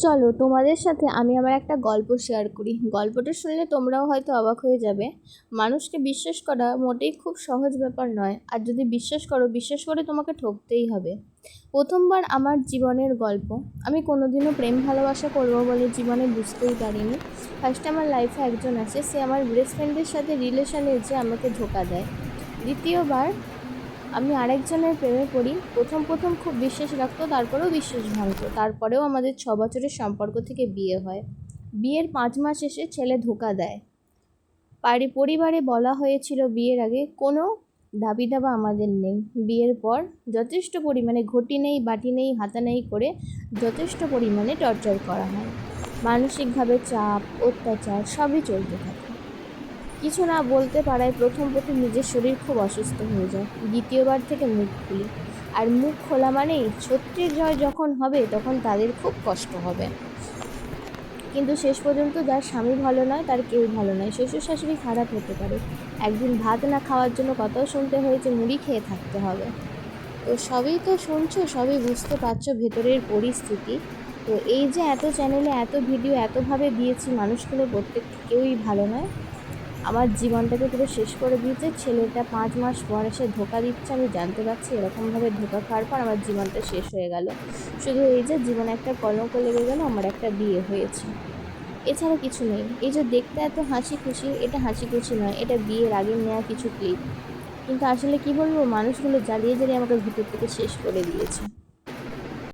চলো তোমাদের সাথে আমি আমার একটা গল্প শেয়ার করি। গল্পটা শুনলে তোমরাও হয়তো অবাক হয়ে যাবে। মানুষকে বিশ্বাস করা মোটেই খুব সহজ ব্যাপার নয়, আর যদি বিশ্বাস করো, বিশ্বাস করে তোমাকে ঠকতেই হবে। প্রথমবার আমার জীবনের গল্প। আমি কোনোদিনও প্রেম ভালোবাসা করবো বলে জীবনে বুঝতেই পারিনি। ফার্স্টে আমার লাইফে একজন আসে, সে আমার বেস্ট ফ্রেন্ডের সাথে রিলেশনে যে আমাকে ধোঁকা দেয়। দ্বিতীয়বার আমি আরেকজনের প্রেমে পড়ি। প্রথম প্রথম খুব বিশ্বাস রাখতো, তারপরেও বিশ্বাস ভাঙতো। তারপরেও আমাদের 6 বছরের সম্পর্ক থেকে বিয়ে হয়। বিয়ের 5 মাস এসে ছেলে ধোঁকা দেয়। পরিবারে বলা হয়েছিল বিয়ের আগে কোনো দাবি দাবা আমাদের নেই। বিয়ের পর যথেষ্ট পরিমাণে ঘটি নেই, বাটি নেই, হাতা নেই করে যথেষ্ট পরিমাণে টর্চার করা হয়। মানসিকভাবে চাপ, অত্যাচার সবই চলতে থাকে। কিছু না বলতে পারায় প্রথম নিজের শরীর খুব অসুস্থ হয়ে যায়। দ্বিতীয়বার থেকে মুখ খুলি, আর মুখ খোলা মানেই সত্যের জয় যখন হবে তখন তাদের খুব কষ্ট হবে। কিন্তু শেষ পর্যন্ত যার স্বামী ভালো নয় তার কেউ ভালো নয়। শ্বশুর শাশুড়ি খারাপ হতে পারে, একদিন ভাত না খাওয়ার জন্য কথাও শুনতে হয়েছে মুড়ি খেয়ে থাকতে হবে। তো সবই তো শুনছো, সবই বুঝতে পারছো ভেতরের পরিস্থিতি। তো এই যে এত চ্যানেলে এত ভিডিও এতভাবে দিয়েছি, মানুষগুলো প্রত্যেকটা কেউই ভালো নয়। আমার জীবনটাকে পুরো শেষ করে দিয়েছে। ছেলেটা 5 মাস পর এসে ধোঁকা দিচ্ছে, আমি জানতে পারছি। এরকমভাবে ধোঁকা খাওয়ার পর আমার জীবনটা শেষ হয়ে গেল। শুধু এই যে জীবনে একটা কলঙ্ক লেগে গেল, আমার একটা বিয়ে হয়েছে, এছাড়া কিছু নেই। এই যে দেখতে এত হাসি খুশি, এটা হাসি খুশি নয়, এটা বিয়ের আগে নেওয়া কিছু ক্লিপ। কিন্তু আসলে কি বলবো, মানুষগুলো জ্বালিয়ে জ্বালিয়ে আমাকে ভিতর থেকে শেষ করে দিয়েছে।